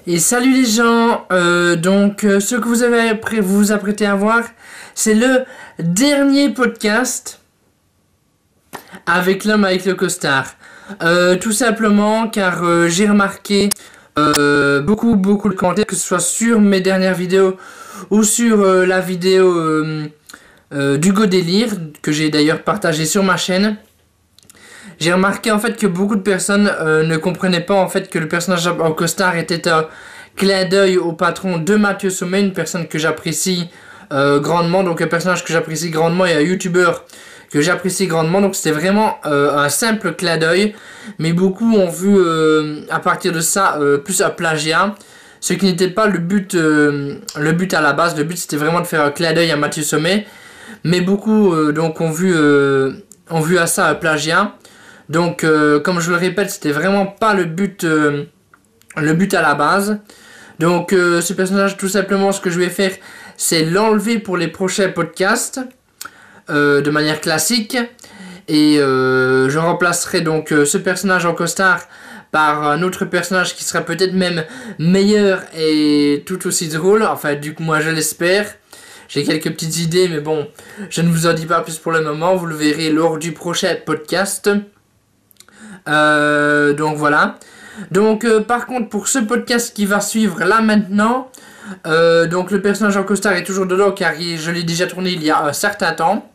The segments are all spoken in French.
Et salut les gens, ce que vous vous apprêtez à voir, c'est le dernier podcast avec l'homme avec le costard. Tout simplement car j'ai remarqué beaucoup de commentaires, que ce soit sur mes dernières vidéos ou sur la vidéo d'Hugo Délire, que j'ai d'ailleurs partagé sur ma chaîne. J'ai remarqué en fait que beaucoup de personnes ne comprenaient pas en fait que le personnage en costard était un clin d'œil au patron de Mathieu Sommet, une personne que j'apprécie grandement, donc un personnage que j'apprécie grandement et un youtubeur que j'apprécie grandement, donc c'était vraiment un simple clin d'œil, mais beaucoup ont vu à partir de ça plus un plagiat, ce qui n'était pas le but à la base. Le but c'était vraiment de faire un clin d'œil à Mathieu Sommet, mais beaucoup donc ont vu à ça un plagiat. Donc comme je le répète, c'était vraiment pas le but à la base. Donc ce personnage, tout simplement, ce que je vais faire, c'est l'enlever pour les prochains podcasts de manière classique, et je remplacerai donc ce personnage en costard par un autre personnage qui sera peut-être même meilleur et tout aussi drôle, enfin du coup moi je l'espère. J'ai quelques petites idées, mais bon, je ne vous en dis pas plus pour le moment, vous le verrez lors du prochain podcast. Donc voilà. Donc par contre, pour ce podcast qui va suivre là maintenant, donc le personnage en costard est toujours dedans car je l'ai déjà tourné il y a un certain temps.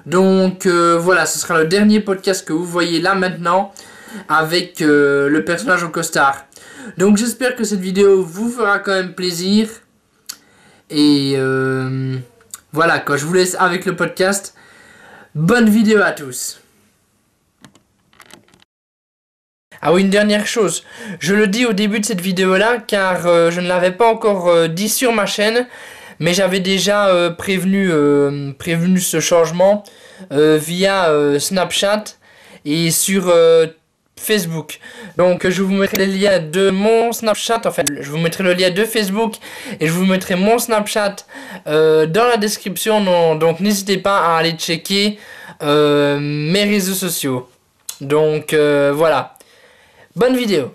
Donc voilà, ce sera le dernier podcast que vous voyez là maintenant avec le personnage en costard. Donc j'espère que cette vidéo vous fera quand même plaisir. Et voilà, quand je vous laisse avec le podcast, bonne vidéo à tous. Ah oui, une dernière chose, je le dis au début de cette vidéo là car je ne l'avais pas encore dit sur ma chaîne, mais j'avais déjà prévenu ce changement via Snapchat et sur Facebook. Donc je vous mettrai les liens de mon Snapchat, enfin je vous mettrai le lien de Facebook et je vous mettrai mon Snapchat dans la description, donc n'hésitez pas à aller checker mes réseaux sociaux. Donc voilà. Bonne vidéo.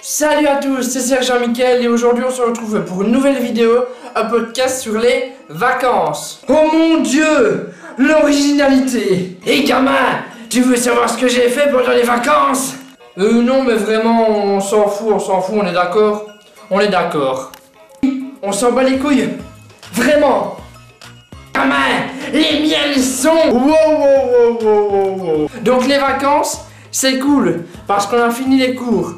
Salut à tous, c'est Sergent Michael et aujourd'hui on se retrouve pour une nouvelle vidéo, un podcast sur les vacances. Oh mon dieu, l'originalité. Et gamin, tu veux savoir ce que j'ai fait pendant les vacances? Non mais vraiment on s'en fout, on est d'accord? On est d'accord. On s'en bat les couilles. Vraiment. Gamin, les miens sont... Wow. Donc les vacances, c'est cool, parce qu'on a fini les cours.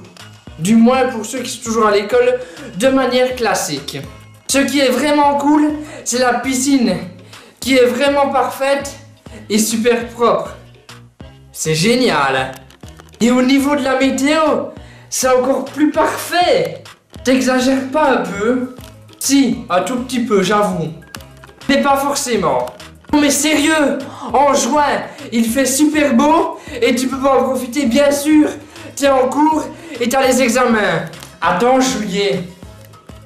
Du moins pour ceux qui sont toujours à l'école, de manière classique. Ce qui est vraiment cool, c'est la piscine, qui est vraiment parfaite et super propre. C'est génial. Et au niveau de la météo, c'est encore plus parfait. T'exagères pas un peu? Si, un tout petit peu, j'avoue. Mais pas forcément. Non mais sérieux, en juin, il fait super beau et tu peux pas en profiter, bien sûr. T'es en cours et t'as les examens. Attends, juillet.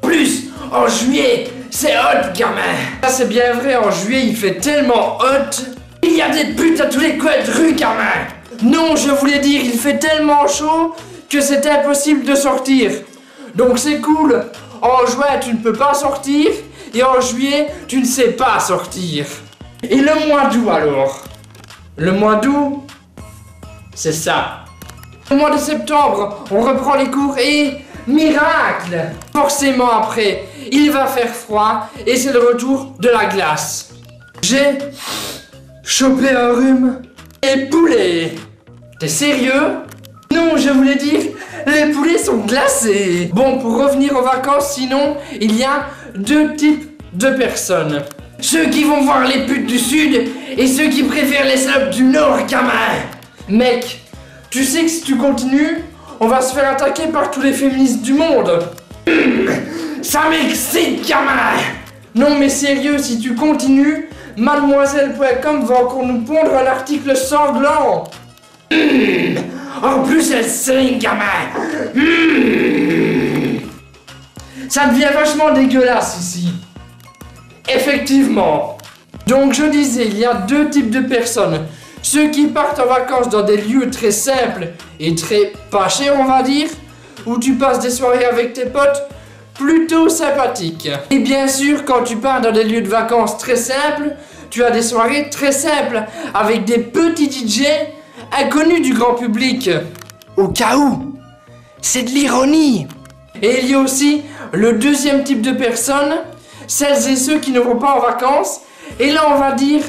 Plus, en juillet, c'est hot, gamin. Ça c'est bien vrai, en juillet il fait tellement hot. Il y a des putes à tous les coins de rue, gamin. Non, je voulais dire, il fait tellement chaud que c'est impossible de sortir. Donc c'est cool. En juin, tu ne peux pas sortir. Et en juillet, tu ne sais pas sortir. Et le mois d'août alors? Le mois d'août, c'est ça. Le mois de septembre, on reprend les cours et... miracle! Forcément après, il va faire froid et c'est le retour de la glace. J'ai chopé un rhume et poulet. T'es sérieux? Non, je voulais dire, les poulets sont glacés. Bon, pour revenir aux vacances, sinon, il y a deux types de personnes. Ceux qui vont voir les putes du sud et ceux qui préfèrent les salopes du nord, gamin. Mec, tu sais que si tu continues, on va se faire attaquer par tous les féministes du monde. Ça m'excite, gamin. Non mais sérieux, si tu continues, mademoiselle.com va encore nous pondre un article sanglant. En plus elle saigne, gamin. Ça devient vachement dégueulasse ici. Effectivement. Donc je disais, il y a deux types de personnes. Ceux qui partent en vacances dans des lieux très simples et très pas chers, on va dire, où tu passes des soirées avec tes potes plutôt sympathiques. Et bien sûr, quand tu pars dans des lieux de vacances très simples, tu as des soirées très simples avec des petits DJ inconnus du grand public. Au cas où, c'est de l'ironie. Et il y a aussi le deuxième type de personnes, celles et ceux qui ne vont pas en vacances. Et là, on va dire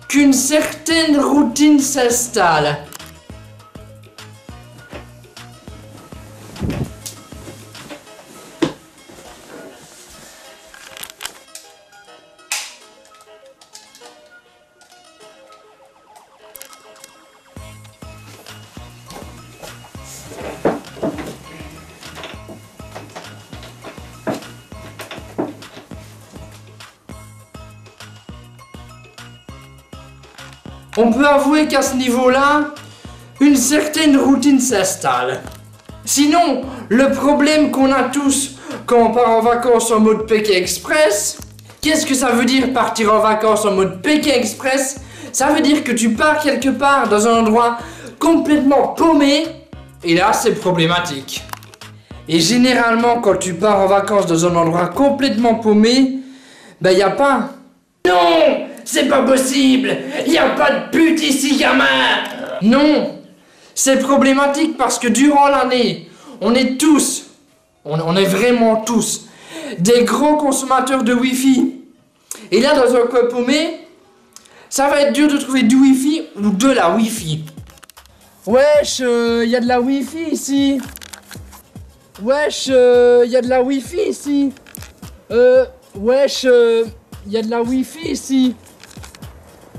qu'une certaine routine s'installe. On peut avouer qu'à ce niveau-là, une certaine routine s'installe. Sinon, le problème qu'on a tous quand on part en vacances en mode Pékin Express, qu'est-ce que ça veut dire partir en vacances en mode Pékin Express? Ça veut dire que tu pars quelque part dans un endroit complètement paumé, et là c'est problématique. Et généralement quand tu pars en vacances dans un endroit complètement paumé, ben y a pas... Non! C'est pas possible! Y a pas de pute ici, gamin! Non! C'est problématique parce que durant l'année, on est tous, on est vraiment tous, des gros consommateurs de Wi-Fi. Et là, dans un coin paumé, ça va être dur de trouver du Wi-Fi ou de la Wi-Fi. Wesh, y a de la Wi-Fi ici. Wesh, y a de la Wi-Fi ici. Wesh, y a de la Wi-Fi ici.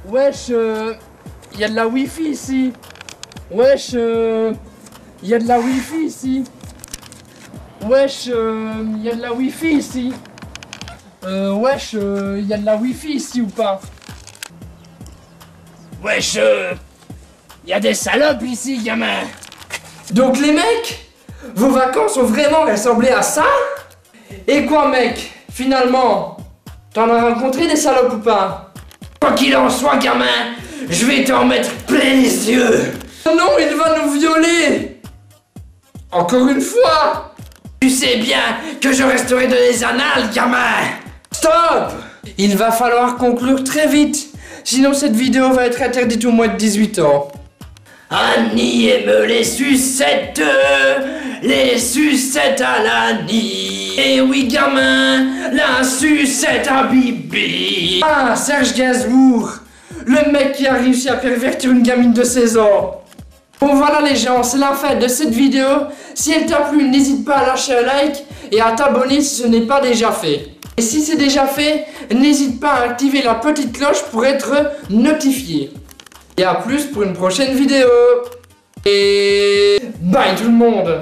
Wesh, y a de la Wi-Fi ici. Wesh, y a de la Wi-Fi ici. Wesh, y a de la Wi-Fi ici. Wesh, y a de la Wi-Fi ici ou pas? Wesh, y a des salopes ici, gamin. Donc les mecs, vos vacances ont vraiment ressemblé à ça? Et quoi, mec? Finalement, t'en as rencontré des salopes ou pas? Quoi qu'il en soit, gamin, je vais t'en mettre plein les yeux. Oh non, il va nous violer. Encore une fois. Tu sais bien que je resterai dans les annales, gamin. Stop. Il va falloir conclure très vite, sinon cette vidéo va être interdite aux moins de 18 ans. Annie aime les sucettes à l'Annie. Et oui, gamin, la sucette à Bibi. Ah, Serge Gainsbourg, le mec qui a réussi à pervertir une gamine de 16 ans. Bon voilà les gens, c'est la fin de cette vidéo. Si elle t'a plu, n'hésite pas à lâcher un like et à t'abonner si ce n'est pas déjà fait. Et si c'est déjà fait, n'hésite pas à activer la petite cloche pour être notifié. Et à plus pour une prochaine vidéo. Et bye tout le monde.